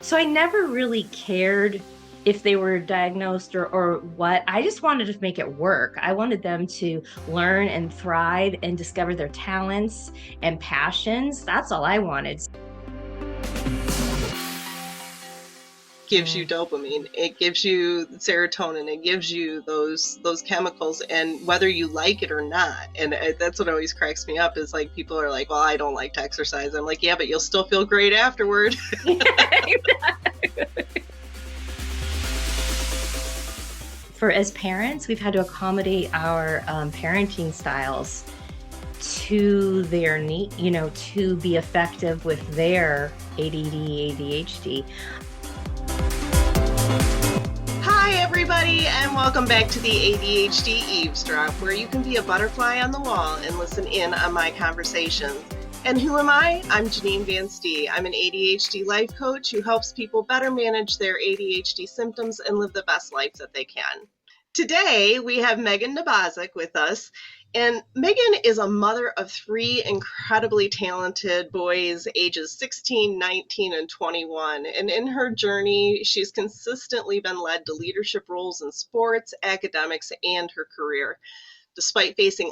So I never really cared if they were diagnosed or what. I just wanted to make it work. I wanted them to learn and thrive and discover their talents and passions. That's all I wanted. Gives you Mm. dopamine, it gives you serotonin, it gives you those chemicals, and whether you like it or not. And that's what always cracks me up is like people are like, well, I don't like to exercise. I'm like, yeah, but you'll still feel great afterward. For as parents, we've had to accommodate our parenting styles to their need, to be effective with their ADD, ADHD. Hi everybody, and welcome back to the ADHD Eavesdrop, where you can be a butterfly on the wall and listen in on my conversations. And who am I? I'm Janine VanStee. I'm an ADHD life coach who helps people better manage their ADHD symptoms and live the best life that they can. Today, we have Nebozuk with us. And Megan is a mother of three incredibly talented boys, ages 16, 19, and 21. And in her journey, she's consistently been led to leadership roles in sports, academics, and her career, despite facing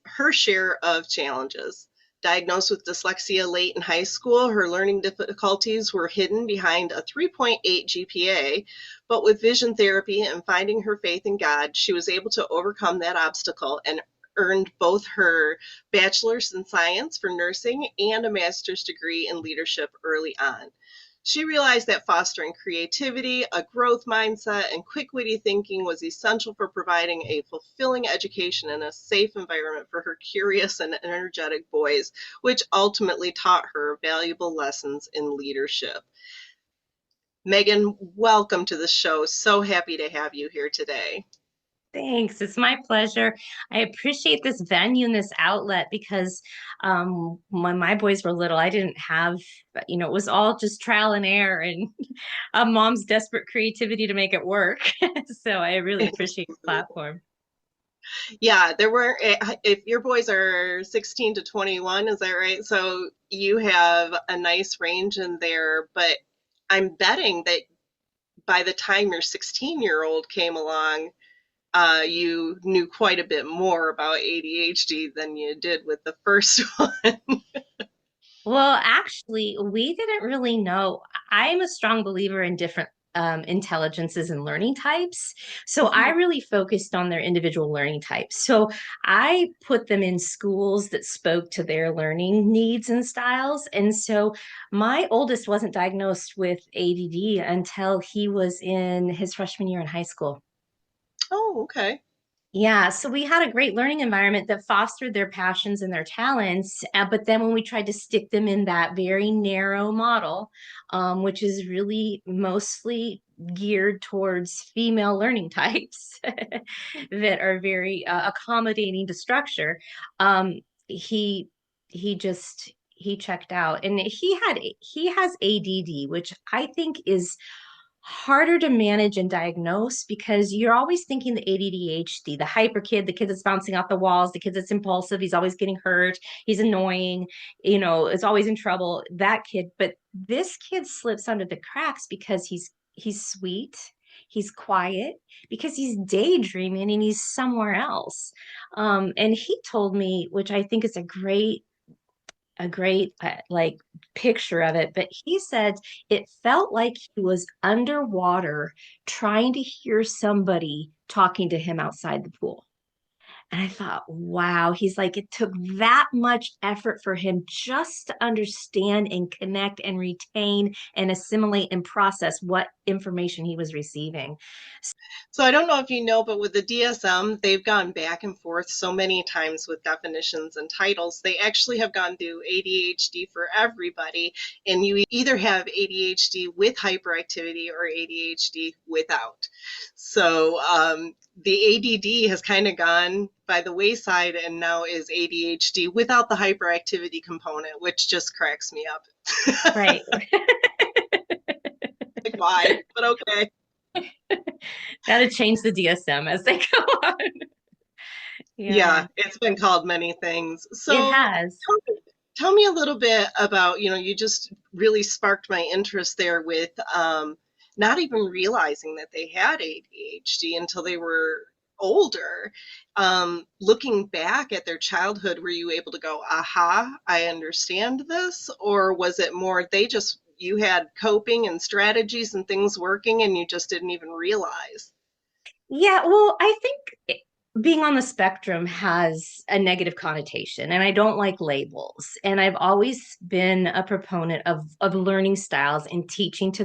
her share of challenges. Diagnosed with dyslexia late in high school, her learning difficulties were hidden behind a 3.8 GPA, but with vision therapy and finding her faith in God, she was able to overcome that obstacle and earned both her bachelor's in science for nursing and a master's degree in leadership early on. She realized that fostering creativity, a growth mindset, and quick-witty thinking was essential for providing a fulfilling education and a safe environment for her curious and energetic boys, which ultimately taught her valuable lessons in leadership. Megan, welcome to the show. So happy to have you here today. Thanks. It's my pleasure. I appreciate this venue and this outlet because when my boys were little, I didn't have, it was all just trial and error and a mom's desperate creativity to make it work. So I really appreciate the platform. Yeah, there were, if your boys are 16 to 21, is that right? So you have a nice range in there, but I'm betting that by the time your 16-year-old came along, you knew quite a bit more about ADHD than you did with the first one. Well, actually, we didn't really know. I'm a strong believer in different intelligences and learning types. So I really focused on their individual learning types. So I put them in schools that spoke to their learning needs and styles. And so my oldest wasn't diagnosed with ADD until he was in his freshman year in high school. Oh, okay. Yeah, so we had a great learning environment that fostered their passions and their talents. But then when we tried to stick them in that very narrow model, which is really mostly geared towards female learning types that are very accommodating to structure, he he checked out, and he has ADD, which I think is harder to manage and diagnose because you're always thinking the ADHD, the hyper kid, the kid that's bouncing off the walls, the kid that's impulsive, he's always getting hurt, he's annoying, is always in trouble, that kid. But this kid slips under the cracks because he's sweet, he's quiet, because he's daydreaming and he's somewhere else. And he told me, which I think is a great like picture of it, but he said it felt like he was underwater trying to hear somebody talking to him outside the pool. And I thought, wow, he's like, it took that much effort for him just to understand and connect and retain and assimilate and process what information he was receiving. So I don't know if you know, but with the DSM, they've gone back and forth so many times with definitions and titles. They actually have gone through ADHD for everybody, and you either have ADHD with hyperactivity or ADHD without. So the ADD has kind of gone by the wayside and now is ADHD without the hyperactivity component, which just cracks me up. Right. Like, why? But okay. Got to change the DSM as they go on. Yeah, Yeah, it's been called many things. it So has. tell me a little bit about, you just really sparked my interest there with not even realizing that they had ADHD until they were older. Looking back at their childhood, were you able to go, aha, I understand this? Or was it more they just, you had coping and strategies and things working and you just didn't even realize? Yeah, well, I think being on the spectrum has a negative connotation, and I don't like labels. And I've always been a proponent of learning styles and teaching to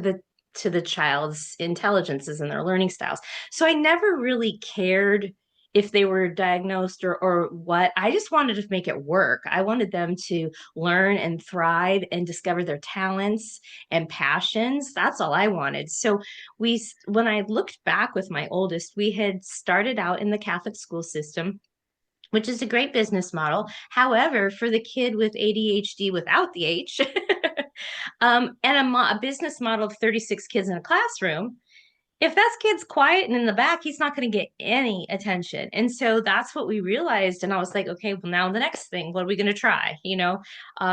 the child's intelligences and their learning styles. So I never really cared if they were diagnosed or what. I just wanted to make it work. I wanted them to learn and thrive and discover their talents and passions. That's all I wanted. So when I looked back with my oldest, we had started out in the Catholic school system, which is a great business model. However, for the kid with ADHD without the H, and a business model of 36 kids in a classroom, if that kid's quiet and in the back, he's not going to get any attention. And so that's what we realized. And I was like, okay, well, now the next thing, what are we going to try?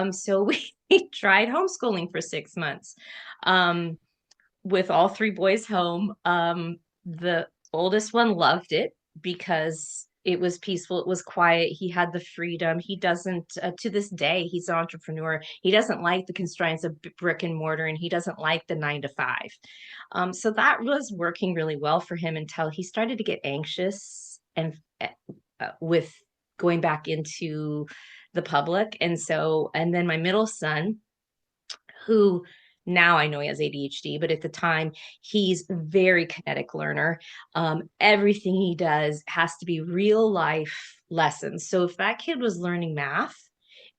So we tried homeschooling for 6 months. Um, with all three boys home. The oldest one loved it because it was peaceful, it was quiet, he had the freedom. He doesn't, to this day, he's an entrepreneur. He doesn't like the constraints of brick and mortar, and he doesn't like the 9 to 5. So that was working really well for him until he started to get anxious and with going back into the public. And then my middle son, who now I know he has ADHD, but at the time he's a very kinetic learner. Everything he does has to be real life lessons. So if that kid was learning math,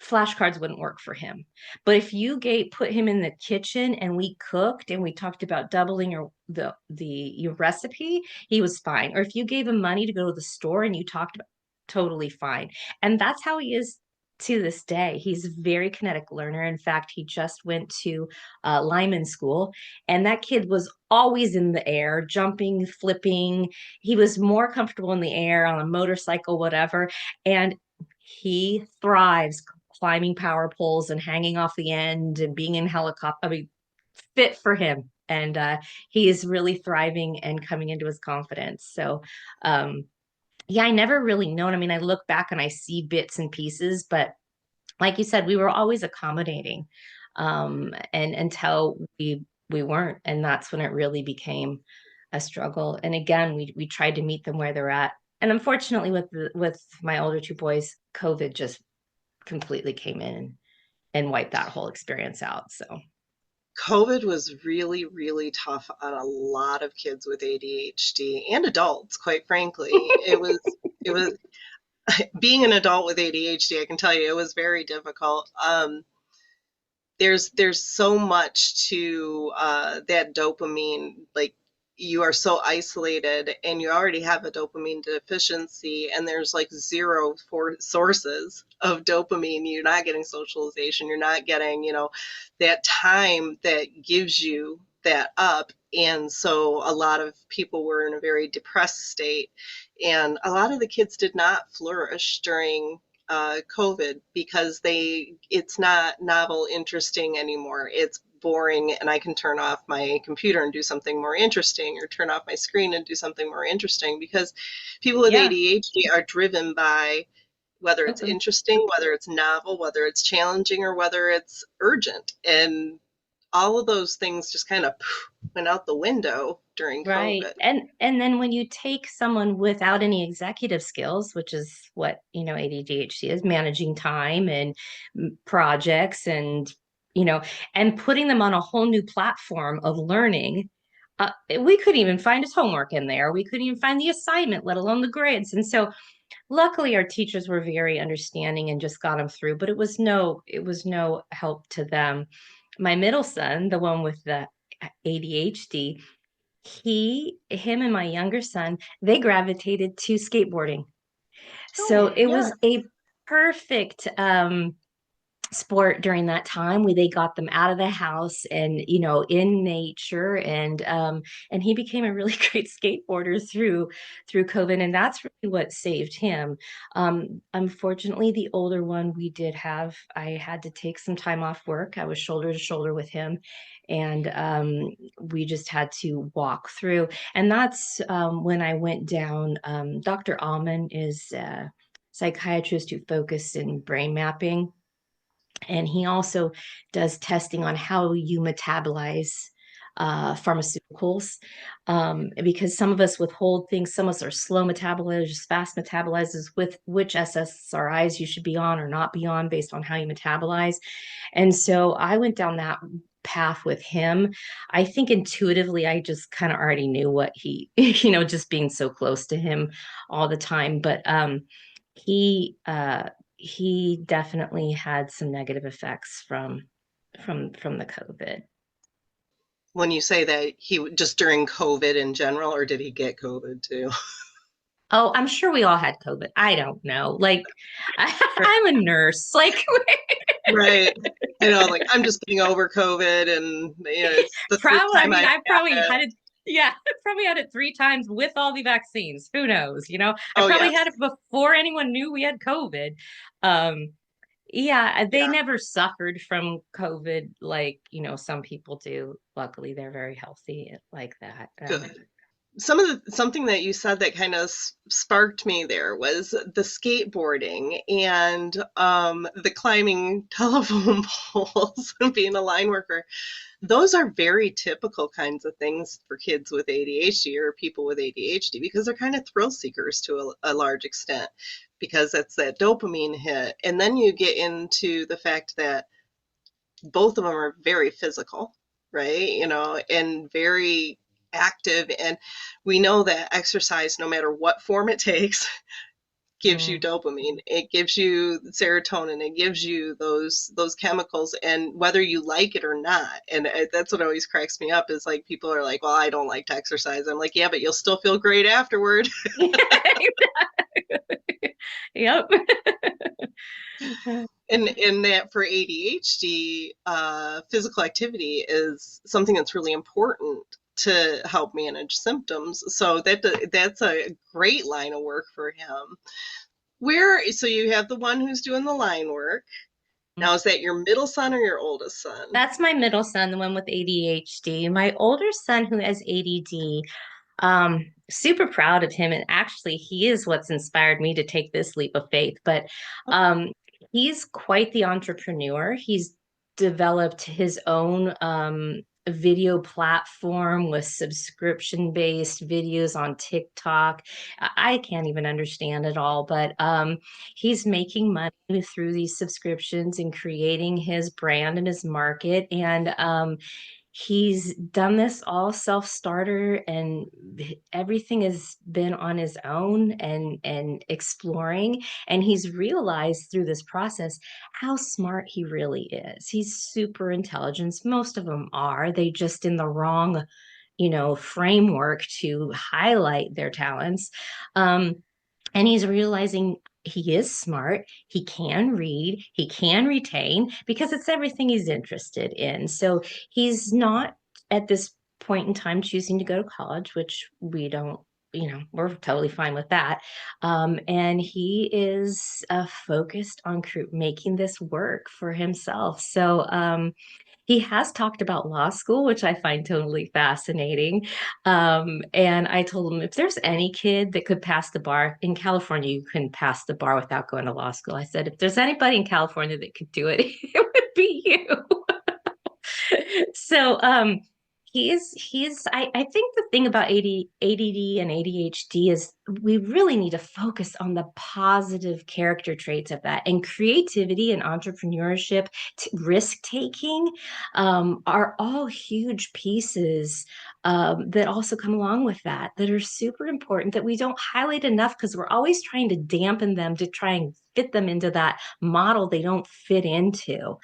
flashcards wouldn't work for him. But if you put him in the kitchen and we cooked and we talked about doubling your recipe, he was fine. Or if you gave him money to go to the store and you talked about, totally fine. And that's how he is to this day. He's a very kinetic learner. In fact, he just went to Lyman School, and that kid was always in the air, jumping, flipping. He was more comfortable in the air on a motorcycle, whatever. And he thrives climbing power poles and hanging off the end and being in helicopter. I mean, fit for him. And he is really thriving and coming into his confidence. So, yeah, I never really known. I mean, I look back and I see bits and pieces, but like you said, we were always accommodating, and until we weren't, and that's when it really became a struggle. And again, we tried to meet them where they're at, and unfortunately, with my older two boys, COVID just completely came in and wiped that whole experience out. So COVID was really, really tough on a lot of kids with ADHD and adults, quite frankly. It was being an adult with ADHD, I can tell you it was very difficult. There's so much to that dopamine, like you are so isolated and you already have a dopamine deficiency and there's like zero for sources of dopamine. You're not getting socialization, you're not getting, that time that gives you that up. And so a lot of people were in a very depressed state, and a lot of the kids did not flourish during COVID because it's not novel, interesting anymore. It's boring, and I can turn off my computer and do something more interesting, or turn off my screen and do something more interesting, because people with yeah, ADHD are driven by whether it's open. interesting, whether it's novel, whether it's challenging, or whether it's urgent. And all of those things just kind of went out the window during Right. COVID. And then when you take someone without any executive skills, which is what, ADHD is, managing time and projects and, you know, and putting them on a whole new platform of learning, we couldn't even find his homework in there. We couldn't even find the assignment, let alone the grades. And so luckily our teachers were very understanding and just got them through, but it was no help to them. My middle son, the one with the ADHD, him and my younger son, they gravitated to skateboarding. So Oh, it yeah. was a perfect sport during that time. They got them out of the house and in nature, and he became a really great skateboarder through COVID, and that's really what saved him. Unfortunately, the older one, I had to take some time off work. I was shoulder to shoulder with him, and we just had to walk through. And that's when I went down. Dr. Alman is a psychiatrist who focused in brain mapping, and he also does testing on how you metabolize pharmaceuticals, because some of us withhold things, some of us are slow metabolizers, fast metabolizers, with which SSRIs you should be on or not be on based on how you metabolize. And so I went down that path with him. I think intuitively I just kind of already knew what he just being so close to him all the time. But he he definitely had some negative effects from the COVID. When you say that, just during COVID in general, or did he get COVID too? Oh, I'm sure we all had COVID. I don't know. Like, I'm a nurse. Like, Right. I know, like I'm just getting over COVID, and it's the third probably, I time mean, I've I probably had it. had it. Yeah, I probably had it 3 times with all the vaccines. Who knows? I Oh probably had yes. it before anyone knew we had COVID. Um, yeah, they Yeah. never suffered from COVID like, some people do. Luckily, they're very healthy like that. Good. Something that you said that kind of sparked me there was the skateboarding and the climbing telephone poles and being a line worker. Those are very typical kinds of things for kids with ADHD or people with ADHD, because they're kind of thrill seekers to a large extent, because that's that dopamine hit. And then you get into the fact that both of them are very physical, right? And very active. And we know that exercise, no matter what form it takes, gives you Mm. dopamine. It gives you serotonin. It gives you those chemicals, and whether you like it or not. And that's what always cracks me up is like people are like, "Well, I don't like to exercise." I'm like, "Yeah, but you'll still feel great afterward." Yep. And that for ADHD, physical activity is something that's really important to help manage symptoms. So that's a great line of work for him. So you have the one who's doing the line work. Now, is that your middle son or your oldest son? That's my middle son, the one with ADHD. My older son, who has ADD, super proud of him. And actually, he is what's inspired me to take this leap of faith. But um, he's quite the entrepreneur. He's developed his own video platform with subscription-based videos on TikTok. I can't even understand it all, but he's making money through these subscriptions and creating his brand and his market. And he's done this all self-starter, and everything has been on his own and exploring, and he's realized through this process how smart he really is. He's super intelligent. Most of them are. They just in the wrong framework to highlight their talents. And he's realizing he is smart, he can read, he can retain, because it's everything he's interested in. So he's not at this point in time choosing to go to college, which we don't, we're totally fine with that. And he is focused on making this work for himself. So he has talked about law school, which I find totally fascinating. And I told him, if there's any kid that could pass the bar in California, you can pass the bar without going to law school. I said, if there's anybody in California that could do it, it would be you. So I think the thing about ADD and ADHD is we really need to focus on the positive character traits of that, and creativity and entrepreneurship, risk taking, are all huge pieces that also come along with that are super important, that we don't highlight enough because we're always trying to dampen them to try and fit them into that model they don't fit into.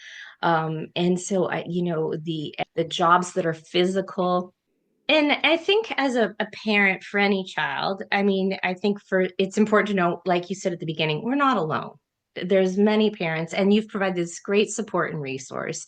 And so the jobs that are physical. And I think as a parent for any child, I mean, I think it's important to know, like you said at the beginning, we're not alone. There's many parents, and you've provided this great support and resource.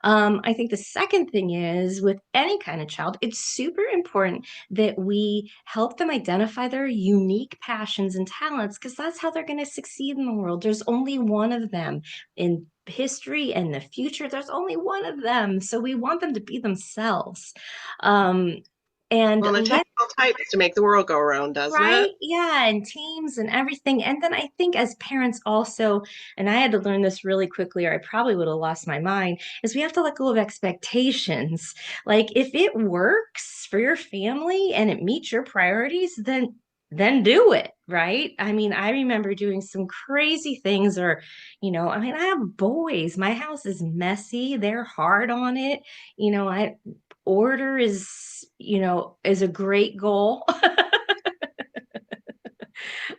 I think the second thing is with any kind of child, it's super important that we help them identify their unique passions and talents because that's how they're going to succeed in the world. There's only one of them in history and the future. There's only one of them. So we want them to be themselves. Um, and Well, and it let takes all types to make the world go around, doesn't Right? it? Yeah, and teams and everything. And then I think as parents also, and I had to learn this really quickly, or I probably would have lost my mind, is we have to let go of expectations. Like if it works for your family and it meets your priorities, then do it, right? I mean, I remember doing some crazy things, or, I mean, I have boys. My house is messy. They're hard on it. I order is a great goal.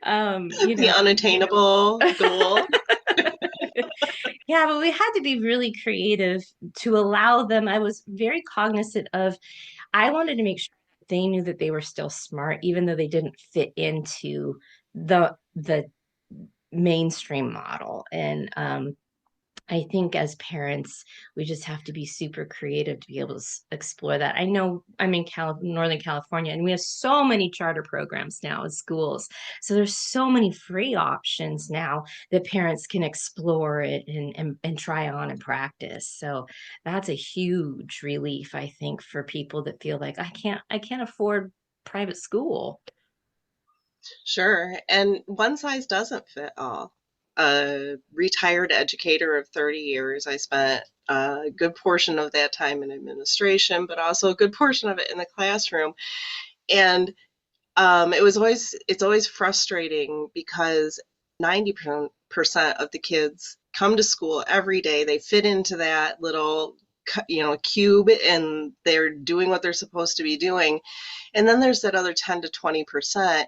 You The know. unattainable goal. Yeah, but we had to be really creative to allow them. I was very cognizant of, I wanted to make sure that they knew that they were still smart, even though they didn't fit into the mainstream model. And I think as parents, we just have to be super creative to be able to explore that. I know I'm in Northern California, and we have so many charter programs now at schools. So there's so many free options now that parents can explore it and try on and practice. So that's a huge relief, I think, for people that feel like I can't afford private school. Sure. And one size doesn't fit all. A retired educator of 30 years, I spent a good portion of that time in administration, but also a good portion of it in the classroom. And it's always frustrating because 90% of the kids come to school every day. They fit into that little, cube, and they're doing what they're supposed to be doing. And then there's that other 10 to 20%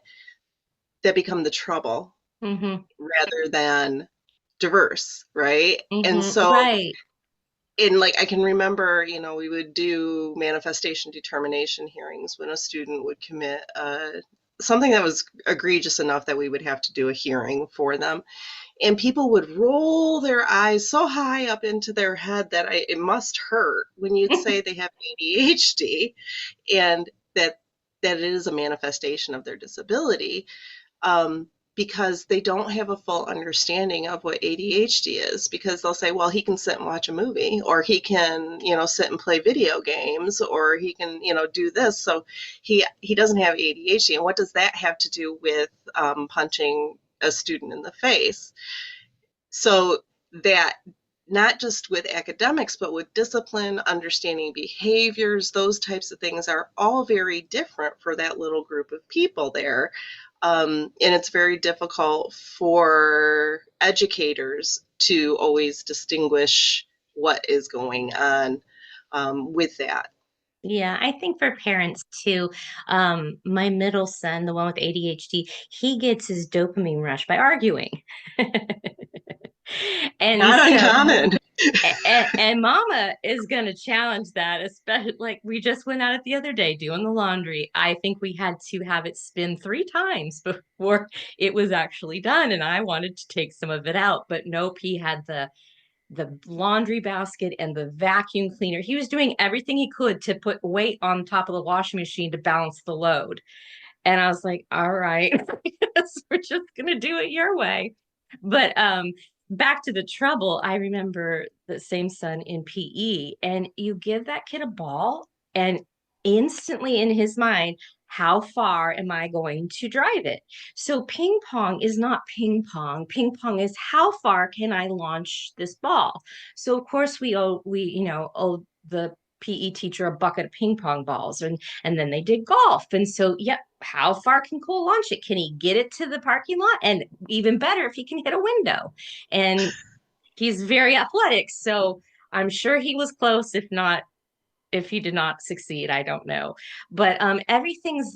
that become the trouble Mm-hmm. rather than diverse, right? And Mm-hmm. so, Right. in like, I can remember, we would do manifestation determination hearings when a student would commit something that was egregious enough that we would have to do a hearing for them. And people would roll their eyes so high up into their head that it must hurt when you'd say they have ADHD and that it is a manifestation of their disability, because they don't have a full understanding of what ADHD is. Because they'll say, well, he can sit and watch a movie, or he can, sit and play video games, or he can, do this. So he doesn't have ADHD. And what does that have to do with punching a student in the face? So that not just with academics, but with discipline, understanding behaviors, those types of things are all very different for that little group of people there. And it's very difficult for educators to always distinguish what is going on with that. Yeah, I think for parents too, my middle son, the one with ADHD, he gets his dopamine rush by arguing. And Not so, uncommon. and mama is going to challenge that, especially like we just went at it the other day doing the laundry. I think we had to have it spin 3 times before it was actually done. And I wanted to take some of it out, but nope, he had the laundry basket and the vacuum cleaner. He was doing everything he could to put weight on top of the washing machine to balance the load. And I was like, all right, we're just going to do it your way. But back to the trouble, I remember the same son in PE, and you give that kid a ball, and instantly in his mind, how far am I going to drive it? So ping pong is not ping pong. Ping pong is how far can I launch this ball? So of course we owe the PE teacher a bucket of ping pong balls, and then they did golf. And so, yep, how far can Cole launch it? Can he get it to the parking lot? And even better if he can hit a window. And he's very athletic, so I'm sure he was close. If he did not succeed, I don't know. But everything's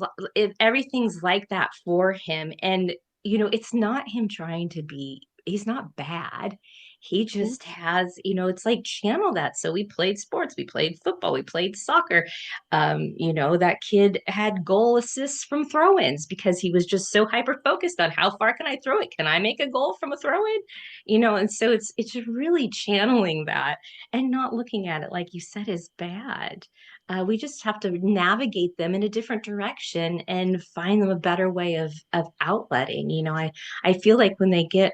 like that for him. And it's not him trying to be. He's not bad. he just has, it's like channel that. So we played sports, we played football, we played soccer. That kid had goal assists from throw-ins because he was just so hyper focused on how far can I throw it? Can I make a goal from a throw-in? And so it's really channeling that and not looking at it like you said is bad. We just have to navigate them in a different direction and find them a better way of outletting. I feel like when they get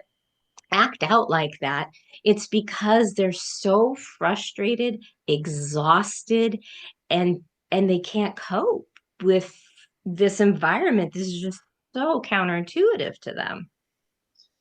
act out like that, it's because they're so frustrated, exhausted, and they can't cope with this environment. This is just so counterintuitive to them.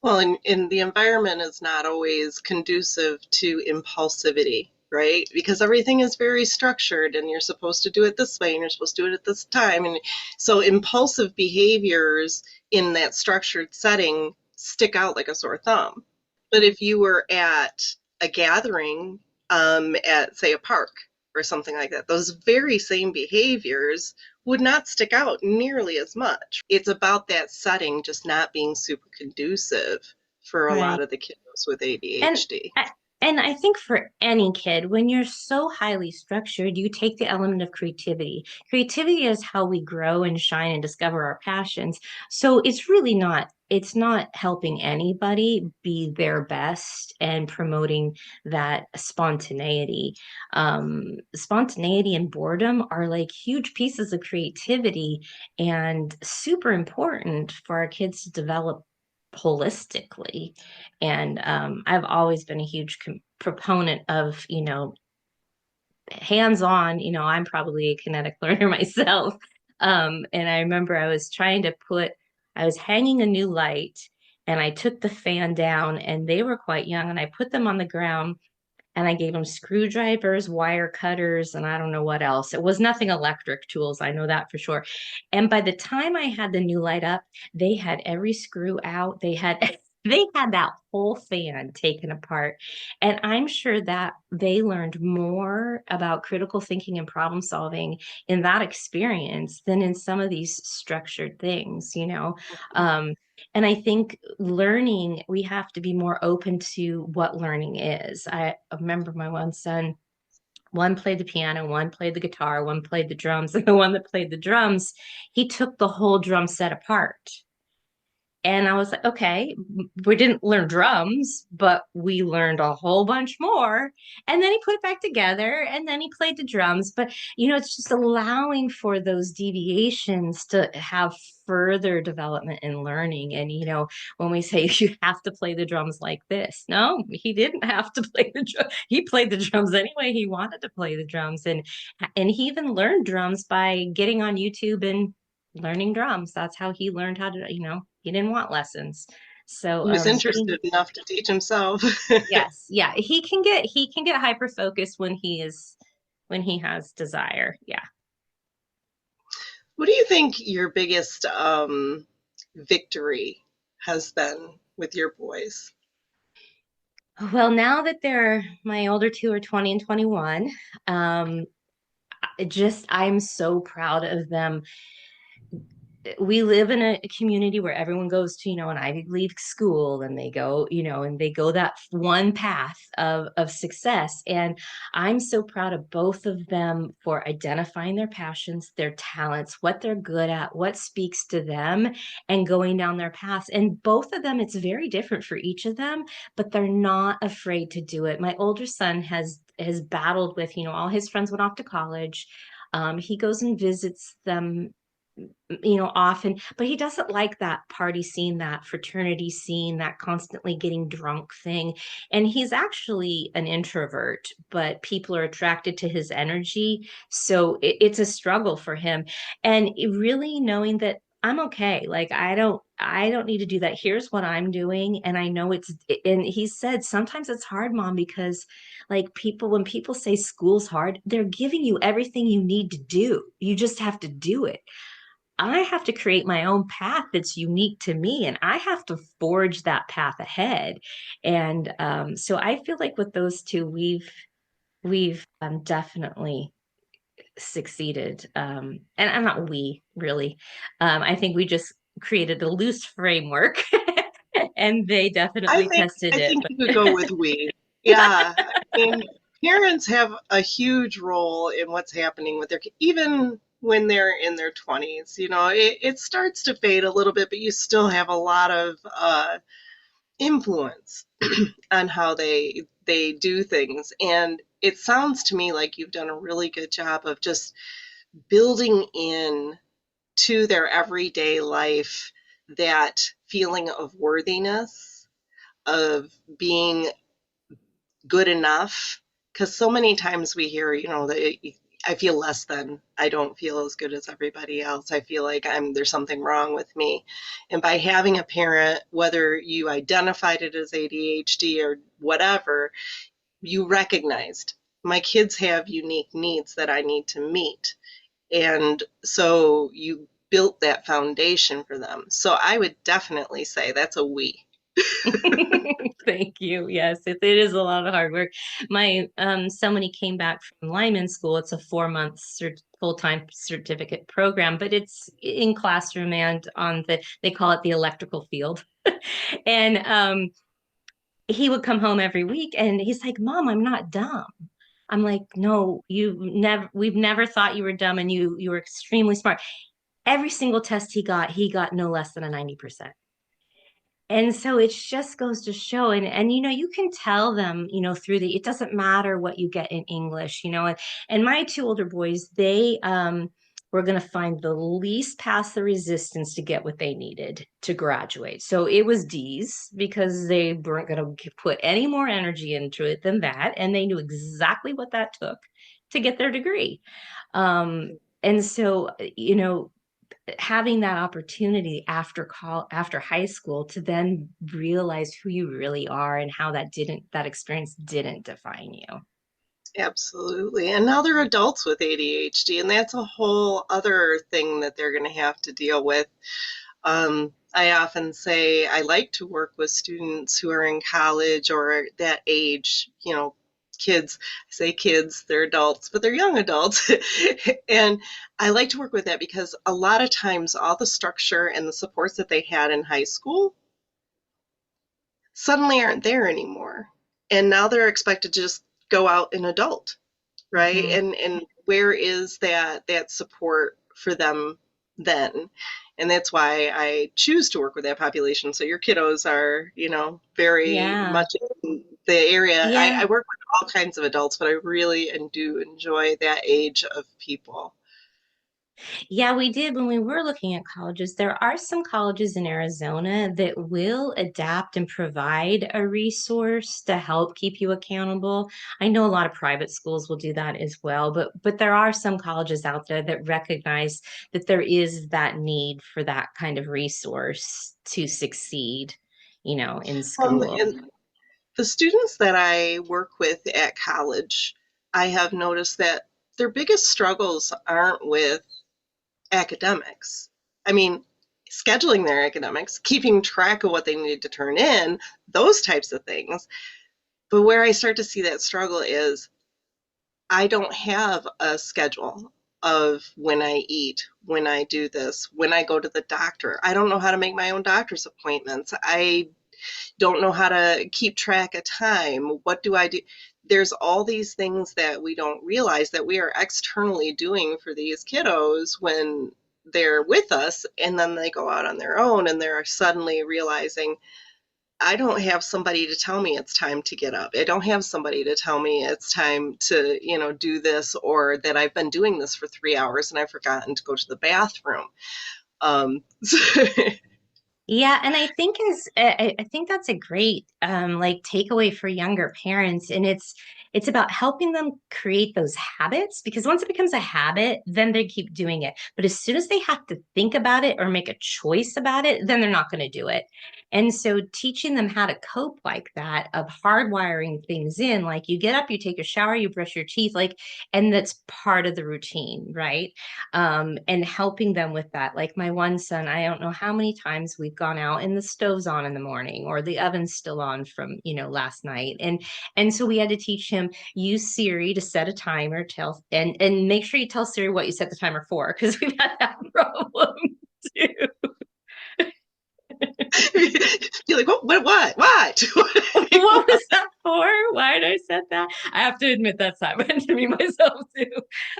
Well, and the environment is not always conducive to impulsivity, right? Because everything is very structured and you're supposed to do it this way and you're supposed to do it at this time. And so impulsive behaviors in that structured setting stick out like a sore thumb. But if you were at a gathering, at, say, a park or something like that, those very same behaviors would not stick out nearly as much. It's about that setting just not being super conducive for a lot Right. of the kiddos with And ADHD. I- and I think for any kid, when you're so highly structured, you take the element of creativity. Creativity is how we grow and shine and discover our passions. So it's not helping anybody be their best and promoting that spontaneity. Spontaneity and boredom are like huge pieces of creativity and super important for our kids to develop holistically. And I've always been a huge proponent of, hands on. I'm probably a kinetic learner myself. And I remember I was hanging a new light and I took the fan down and they were quite young and I put them on the ground and I gave them screwdrivers, wire cutters, and I don't know what else. It was nothing electric tools, I know that for sure. And by the time I had the new light up, they had every screw out. They had they had that whole fan taken apart. And I'm sure that they learned more about critical thinking and problem solving in that experience than in some of these structured things. Um, and I think learning, we have to be more open to what learning is. I remember my one son, one played the piano, one played the guitar, one played the drums, and the one that played the drums, he took the whole drum set apart. And I was like, okay, we didn't learn drums, but we learned a whole bunch more. And then he put it back together and then he played the drums. But, it's just allowing for those deviations to have further development and learning. And, when we say you have to play the drums like this, no, he didn't have to play the drum. He played the drums anyway. He wanted to play the drums. And he even learned drums by getting on YouTube and learning drums. That's how he learned how to, he didn't want lessons. So He was getting interested enough to teach himself. yes, yeah, he can get hyper focused when he has desire. Yeah. What do you think your biggest victory has been with your boys? Well, now that my older two are 20 and 21, um, I'm so proud of them. We live in a community where everyone goes to, an Ivy League school and they go that one path of success. And I'm so proud of both of them for identifying their passions, their talents, what they're good at, what speaks to them, and going down their paths. And both of them, it's very different for each of them, but they're not afraid to do it. My older son has battled with, all his friends went off to college. He goes and visits them often, but he doesn't like that party scene, that fraternity scene, that constantly getting drunk thing. And he's actually an introvert, but people are attracted to his energy. So it's a struggle for him. And really knowing that I'm okay. Like I don't need to do that. Here's what I'm doing. And I know and he said, sometimes it's hard, mom, because like when people say school's hard, they're giving you everything you need to do. You just have to do it. I have to create my own path that's unique to me, and I have to forge that path ahead. And so I feel like with those two, we've definitely succeeded. And I'm not we really. I think we just created a loose framework And they I definitely think tested I it. think you could go with we. Yeah, I mean, parents have a huge role in what's happening with their even when they're in their 20s. It starts to fade a little bit, but you still have a lot of influence on how they do things. And it sounds to me like you've done a really good job of just building in to their everyday life that feeling of worthiness, of being good enough. Because so many times we hear, that I feel less than, I don't feel as good as everybody else. I feel like there's something wrong with me. And by having a parent, whether you identified it as ADHD or whatever, you recognized my kids have unique needs that I need to meet. And so you built that foundation for them. So I would definitely say that's a we. Thank you. Yes, it is a lot of hard work. My son, when he came back from Lyman School, it's a 4 month full-time certificate program, but it's in classroom and on they call it the electrical field. And he would come home every week and he's like, Mom, I'm not dumb. I'm like, no, we've never thought you were dumb, and you were extremely smart. Every single test he got no less than a 90%. And so it just goes to show, and you can tell them, through it doesn't matter what you get in English, and my two older boys, they were going to find the least past the resistance to get what they needed to graduate. So it was D's, because they weren't going to put any more energy into it than that, and they knew exactly what that took to get their degree. And so, having that opportunity after high school to then realize who you really are, and how that experience didn't define you. Absolutely. And now they're adults with ADHD, and that's a whole other thing that they're going to have to deal with. I often say I like to work with students who are in college or that age, kids. I say kids, they're adults, but they're young adults. And I like to work with that because a lot of times all the structure and the supports that they had in high school suddenly aren't there anymore. And now they're expected to just go out and adult, right? Mhm. And where is that support for them then? And that's why I choose to work with that population. So your kiddos are, very Yeah. much in the area. I Yeah. work with all kinds of adults, but I really and do enjoy that age of people. Yeah, we did when we were looking at colleges. There are some colleges in Arizona that will adapt and provide a resource to help keep you accountable. I know a lot of private schools will do that as well, but there are some colleges out there that recognize that there is that need for that kind of resource to succeed, in school. And the students that I work with at college, I have noticed that their biggest struggles aren't with academics. I mean, scheduling their academics, keeping track of what they need to turn in, those types of things. But where I start to see that struggle is I don't have a schedule of when I eat, when I do this, when I go to the doctor. I don't know how to make my own doctor's appointments. I don't know how to keep track of time. What do I do? There's all these things that we don't realize that we are externally doing for these kiddos when they're with us, and then they go out on their own and they're suddenly realizing I don't have somebody to tell me it's time to get up. I don't have somebody to tell me it's time to, do this, or that I've been doing this for 3 hours and I've forgotten to go to the bathroom. So Yeah, and I think I think that's a great like takeaway for younger parents, and it's about helping them create those habits, because once it becomes a habit, then they keep doing it. But as soon as they have to think about it or make a choice about it, then they're not going to do it. And so teaching them how to cope like that, of hardwiring things in, like you get up, you take a shower, you brush your teeth, like, and that's part of the routine, right? And helping them with that. Like my one son, I don't know how many times we've gone out and the stove's on in the morning, or the oven's still on from, last night. And so we had to teach him, use Siri to set a timer, and make sure you tell Siri what you set the timer for, because we've had that problem too. You're like, what? What was that for? Why did I said that? I have to admit that's happened to me myself too.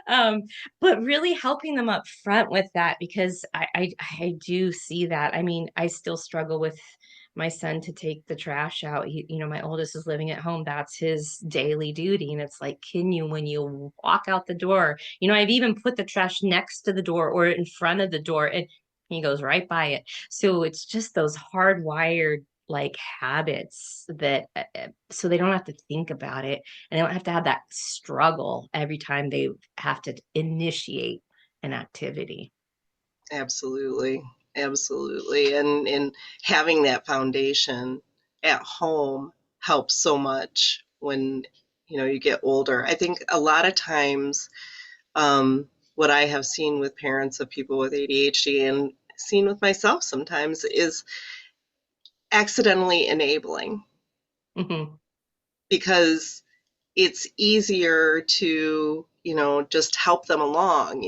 Um, but really helping them up front with that because I do see that. I mean, I still struggle with my son to take the trash out. My oldest is living at home. That's his daily duty. And it's like, can you, when you walk out the door, I've even put the trash next to the door or in front of the door and he goes right by it. So it's just those hardwired like habits that so they don't have to think about it and they don't have to have that struggle every time they have to initiate an activity. Absolutely. Absolutely. And having that foundation at home helps so much when, you get older. I think a lot of times, what I have seen with parents of people with ADHD and seen with myself sometimes is accidentally enabling Hmm. because it's easier to, just help them along,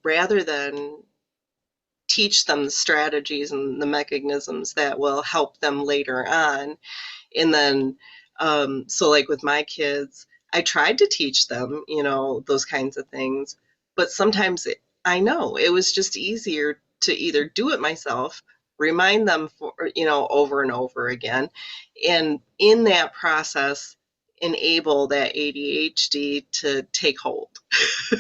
rather than teach them the strategies and the mechanisms that will help them later on. And then, so like with my kids, I tried to teach them, those kinds of things, but sometimes I know it was just easier to either do it myself, remind them for, over and over again, and in that process, enable that ADHD to take hold.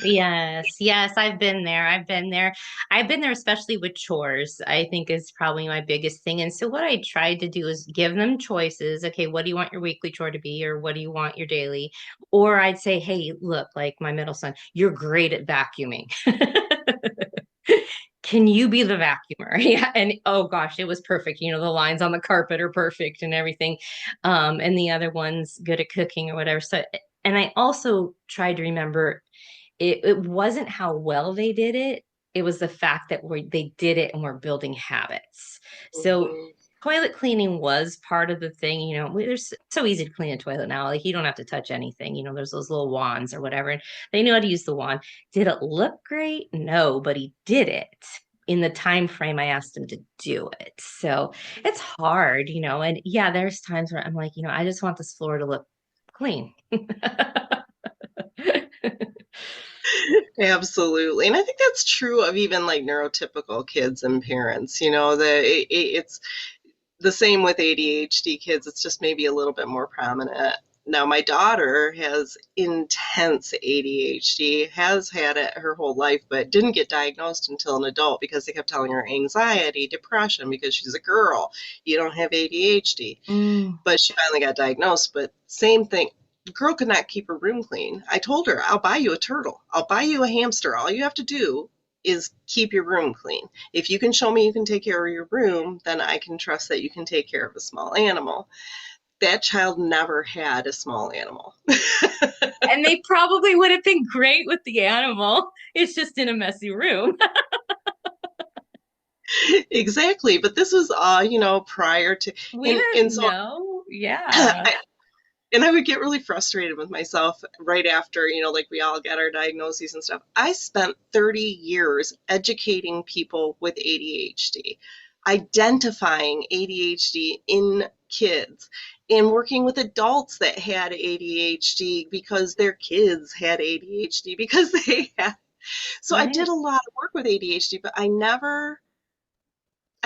Yes, yes, I've been there. I've been there especially with chores. I think is probably my biggest thing. And so what I tried to do is give them choices. Okay, what do you want your weekly chore to be or what do you want your daily? Or I'd say, "Hey, look, like my middle son, you're great at vacuuming." Can you be the vacuumer? Yeah. And oh gosh, it was perfect. The lines on the carpet are perfect and everything. And the other one's good at cooking or whatever. So, and I also tried to remember it wasn't how well they did it. It was the fact that they did it and we're building habits. So Mhm. toilet cleaning was part of the thing. There's so easy to clean a toilet now. Like you don't have to touch anything. There's those little wands or whatever. And they knew how to use the wand. Did it look great? No, but he did it in the time frame I asked him to do it. So it's hard, and yeah, there's times where I'm like, I just want this floor to look clean. Absolutely. And I think that's true of even like neurotypical kids and parents, that it's the same with ADHD kids. It's just maybe a little bit more prominent. Now, my daughter has intense ADHD, has had it her whole life, but didn't get diagnosed until an adult because they kept telling her anxiety, depression, because she's a girl. You don't have ADHD. Mm. But she finally got diagnosed. But same thing. The girl could not keep her room clean. I told her, I'll buy you a turtle. I'll buy you a hamster. All you have to do is keep your room clean. If you can show me you can take care of your room, then I can trust that you can take care of a small animal. That child never had a small animal. And they probably would have been great with the animal. It's just in a messy room. Exactly. But this was all, prior to, We and didn't so know. Yeah. I, and I would get really frustrated with myself right after, like we all get our diagnoses and stuff. I spent 30 years educating people with ADHD, identifying ADHD in kids, and working with adults that had ADHD because their kids had ADHD because they had. So I did Right. a lot of work with ADHD, but I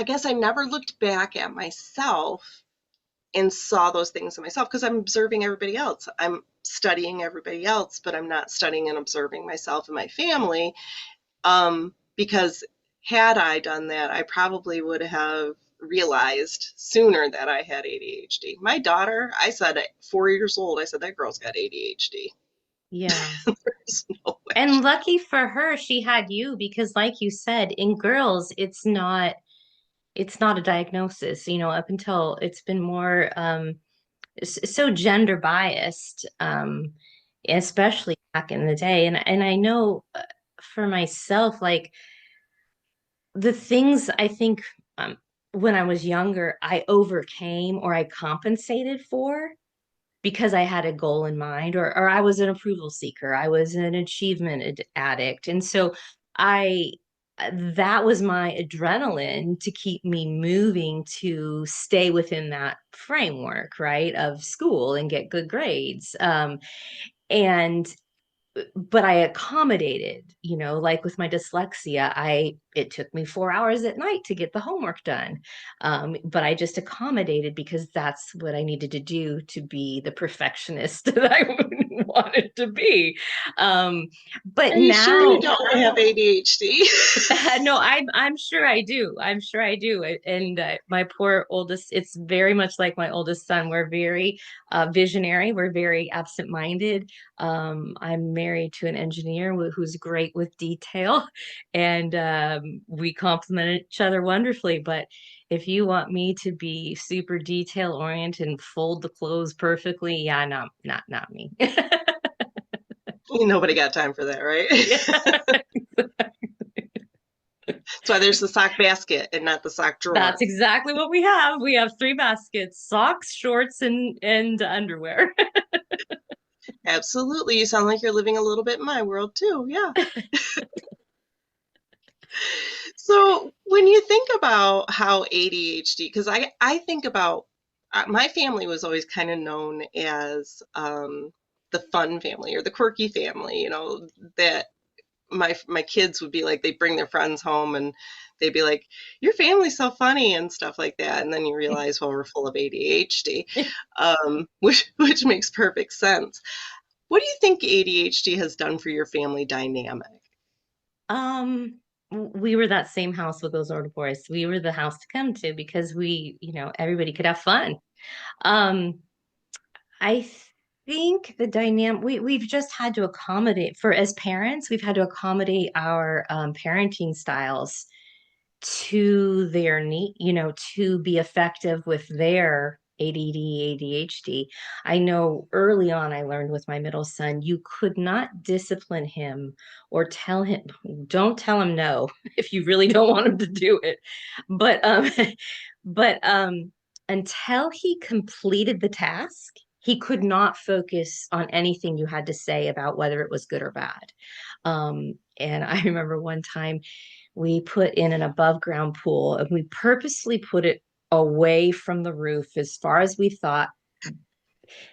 guess I never looked back at myself and saw those things in myself because I'm observing everybody else. I'm studying everybody else, but I'm not studying and observing myself and my family. Because had I done that, I probably would have realized sooner that I had ADHD. My daughter, I said at 4 years old, I said, that girl's got ADHD. Yeah. There's no way. And lucky for her, she had you because like you said, in girls, it's not a diagnosis, up until it's been more so gender biased, especially back in the day. And I know for myself, like the things I think when I was younger, I overcame or I compensated for because I had a goal in mind, or I was an approval seeker, I was an achievement addict. And so I that was my adrenaline to keep me moving to stay within that framework, right, of school and get good grades. And but I accommodated, like with my dyslexia, it took me 4 hours at night to get the homework done. But I just accommodated because that's what I needed to do to be the perfectionist that I wanted to be. But Are you sure you now don't have ADHD? no, I'm sure I do. I'm sure I do. And my poor oldest, it's very much like my oldest son. We're very visionary. We're very absent-minded. I'm married to an engineer who's great with detail, and we complement each other wonderfully. But if you want me to be super detail oriented and fold the clothes perfectly, yeah, no, not me. Nobody got time for that, right? Yeah. That's why there's the sock basket and not the sock That's drawer. exactly what we have. We have three baskets: socks, shorts, and underwear. Absolutely. You sound like you're living a little bit in my world too. Yeah. So when you think about how ADHD, because I think about my family was always kind of known as the fun family or the quirky family, that my kids would be like, they'd bring their friends home and they'd be like, your family's so funny and stuff like that. And then you realize, well, we're full of ADHD, which makes perfect sense. What do you think ADHD has done for your family dynamic? We were that same house with those older boys. We were the house to come to because everybody could have fun. Um, I think the dynamic we've just had to accommodate for as parents, we've had to accommodate our parenting styles to their need, to be effective with their ADD, ADHD. I know early on I learned with my middle son, you could not discipline him or tell him, don't tell him no if you really don't want him to do it. But but until he completed the task, he could not focus on anything you had to say about whether it was good or bad. And I remember one time we put in an above ground pool and we purposely put it away from the roof as far as we thought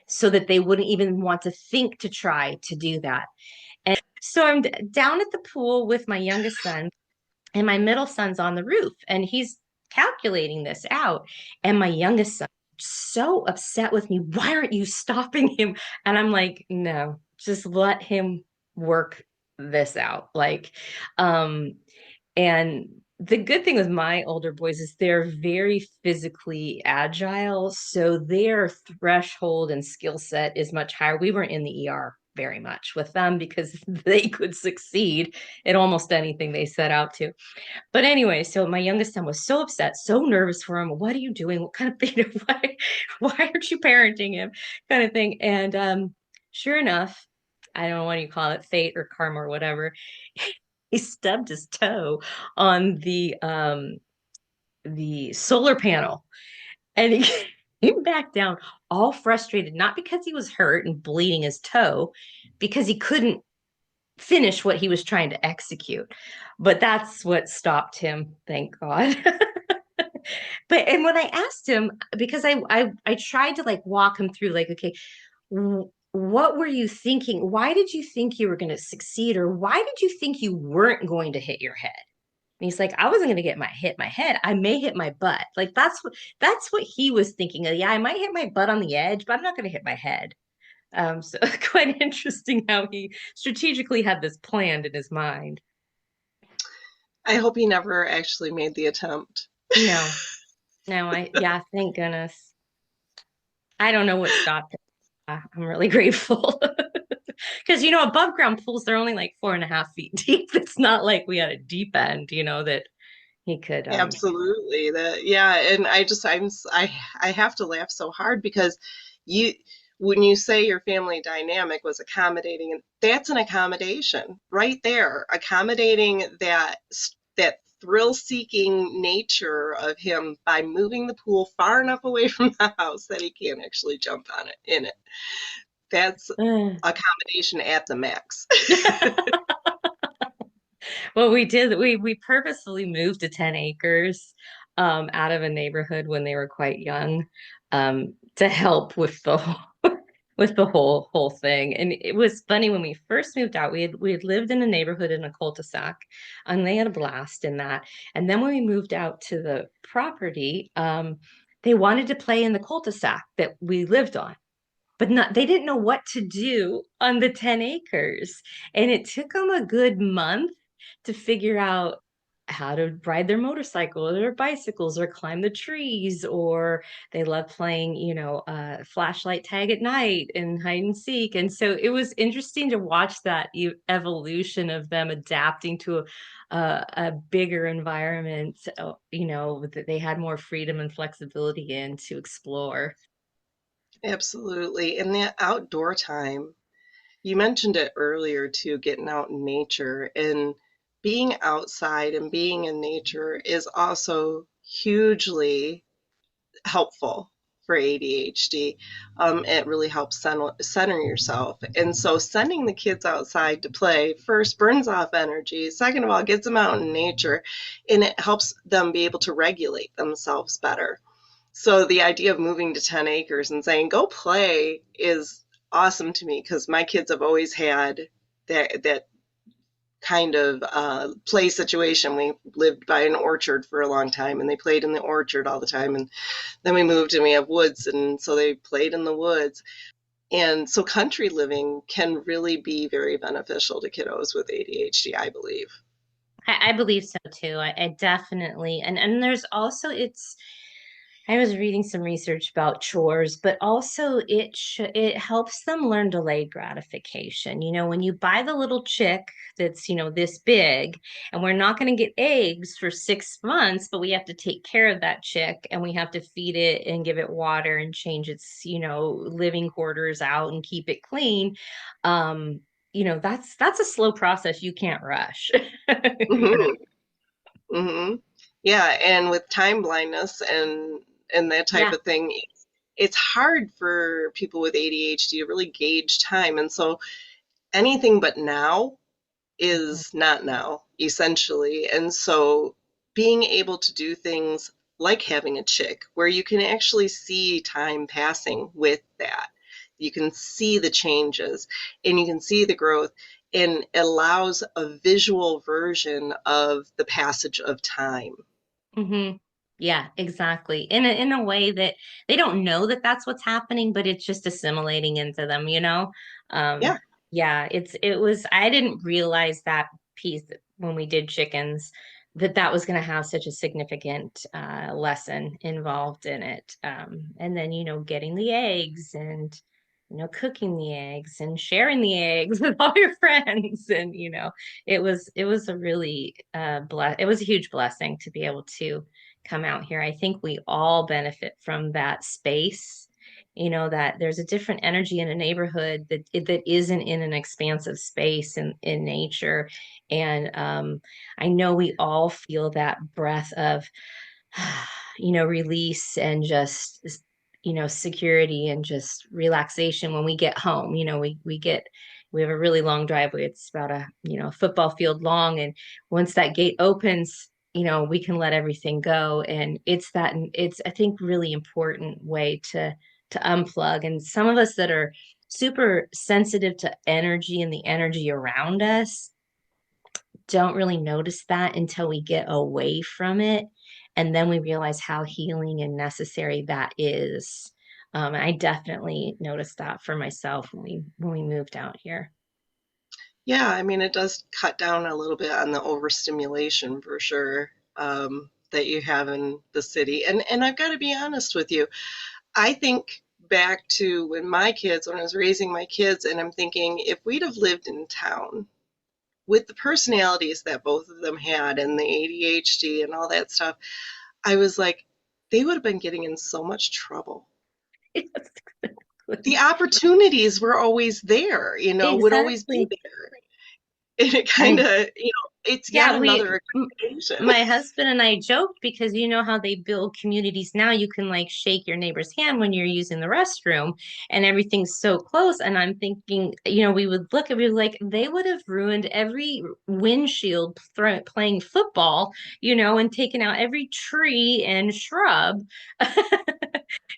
so that they wouldn't even want to think to try to do that. And so I'm down at the pool with my youngest son, and my middle son's on the roof and he's calculating this out. And my youngest son so upset with me. Why aren't you stopping him? And I'm like, no, just let him work this out. Um, and the good thing with my older boys is they're very physically agile. So their threshold and skill set is much higher. We weren't in the ER very much with them because they could succeed at almost anything they set out to. But anyway, so my youngest son was so upset, so nervous for him. What are you doing? What kind of thing? Why aren't you parenting him? Kind of thing. And sure enough, I don't know what you call it, fate or karma or whatever. He stubbed his toe on the solar panel, and he came back down all frustrated, not because he was hurt and bleeding his toe, because he couldn't finish what he was trying to execute. But that's what stopped him, thank God. But and when I asked him, because I tried to like walk him through, like, okay, what were you thinking? Why did you think you were going to succeed, or why did you think you weren't going to hit your head? And he's like, I wasn't going to hit my head. I may hit my butt. Like that's what he was thinking. Yeah, I might hit my butt on the edge, but I'm not going to hit my head. So quite interesting how he strategically had this planned in his mind. I hope he never actually made the attempt. No, no, yeah, thank goodness. I don't know what stopped it. I'm really grateful. Because, above ground pools, they're only like 4.5 feet deep. It's not like we had a deep end, that he could, Absolutely. Yeah, and I have to laugh so hard because you when you say your family dynamic was accommodating, and that's an accommodation right there. Accommodating that thrill-seeking nature of him by moving the pool far enough away from the house that he can't actually jump on it in it. That's accommodation at the max. Well, we did. We purposefully moved to 10 acres out of a neighborhood when they were quite young to help with the with the whole thing. And it was funny when we first moved out, we had lived in a neighborhood in a cul-de-sac, and they had a blast in that. And then when we moved out to the property, they wanted to play in the cul-de-sac that we lived on, but not they didn't know what to do on the 10 acres. And it took them a good month to figure out how to ride their motorcycle or their bicycles or climb the trees, or they love playing, flashlight tag at night and hide and seek. And so it was interesting to watch that evolution of them adapting to a bigger environment, that they had more freedom and flexibility in to explore. Absolutely. And that outdoor time, you mentioned it earlier too, getting out in nature and being outside and being in nature is also hugely helpful for ADHD. It really helps center yourself. And so sending the kids outside to play first burns off energy, second of all, gets them out in nature, and it helps them be able to regulate themselves better. So the idea of moving to 10 acres and saying, go play is awesome to me because my kids have always had that kind of play situation. We lived by an orchard for a long time and they played in the orchard all the time. And then we moved and we have woods. And so they played in the woods. And so country living can really be very beneficial to kiddos with ADHD, I believe. I believe so too. I definitely, and there's also I was reading some research about chores, but also it helps them learn delayed gratification. When you buy the little chick that's, this big, and we're not going to get eggs for 6 months, but we have to take care of that chick and we have to feed it and give it water and change its, living quarters out and keep it clean. That's a slow process you can't rush. Hmm. Hmm. Yeah, and with time blindness and that type Yeah. of thing, it's hard for people with ADHD to really gauge time. And so anything but now is not now, essentially. And so being able to do things like having a chick, where you can actually see time passing with that, you can see the changes and you can see the growth, and allows a visual version of the passage of time. Mm-hmm. Yeah, exactly. In a way that they don't know that that's what's happening, but it's just assimilating into them. Um, Yeah. yeah, it was I didn't realize that piece when we did chickens, that was going to have such a significant lesson involved in it. And then, getting the eggs and cooking the eggs and sharing the eggs with all your friends. And it was a really it was a huge blessing to be able to come out here. I think we all benefit from that space. That there's a different energy in a neighborhood that isn't in an expansive space in nature. And I know we all feel that breath of release and just security and just relaxation when we get home. We have a really long driveway. It's about a football field long, and once that gate opens, we can let everything go. And it's I think really important way to unplug. And some of us that are super sensitive to energy and the energy around us don't really notice that until we get away from it. And then we realize how healing and necessary that is. I definitely noticed that for myself when we moved out here. Yeah, I mean, it does cut down a little bit on the overstimulation for sure, that you have in the city. And I've got to be honest with you. I think back to when I was raising my kids, and I'm thinking if we'd have lived in town with the personalities that both of them had and the ADHD and all that stuff, I was like, they would have been getting in so much trouble. The opportunities were always there, would always be Exactly. there. And it kind I of, It's yet Yeah, another occasion. my husband and I joked because you know how they build communities now. You can like shake your neighbor's hand when you're using the restroom and everything's so close. And I'm thinking, we would look and we were like, they would have ruined every windshield playing football, and taken out every tree and shrub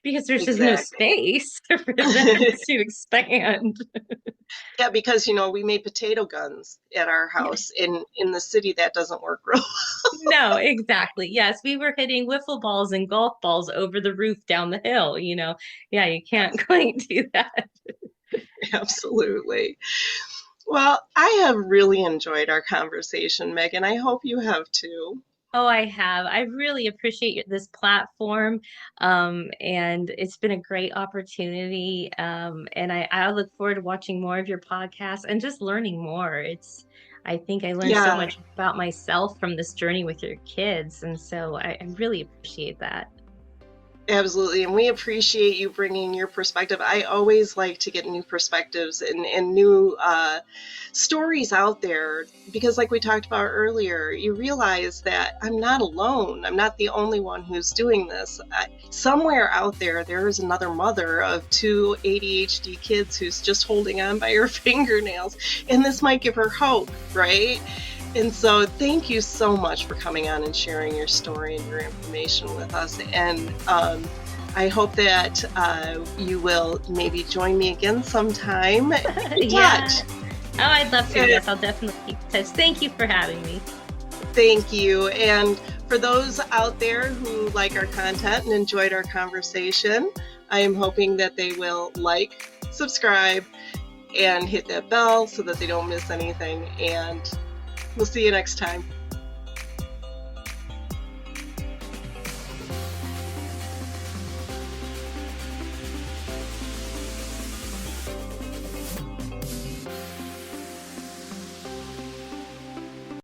because there's just no Exactly. space for them to expand. Yeah, because we made potato guns at our house. In the city that doesn't work real. No, exactly. Yes, we were hitting wiffle balls and golf balls over the roof down the hill. Yeah, you can't quite do that. Absolutely. Well, I have really enjoyed our conversation, Megan. I hope you have too. Oh, I have. I really appreciate this platform. And it's been a great opportunity. And I look forward to watching more of your podcasts and just learning more. I think I learned so Yeah, much about myself from this journey with your kids. And so I really appreciate that. absolutely. And we appreciate you bringing your perspective. I always like to get new perspectives and new stories out there because, like we talked about earlier, you realize that I'm not alone. I'm not the only one who's doing this. Somewhere out there, there is another mother of two ADHD kids who's just holding on by her fingernails. And this might give her hope, right? And so, thank you so much for coming on and sharing your story and your information with us. And I hope that you will maybe join me again sometime. Keep in Yeah. touch. Oh, I'd love to. And Yes, I'll definitely keep in touch. Thank you for having me. thank you. And for those out there who like our content and enjoyed our conversation, I am hoping that they will like, subscribe, and hit that bell so that they don't miss anything. And we'll see you next time.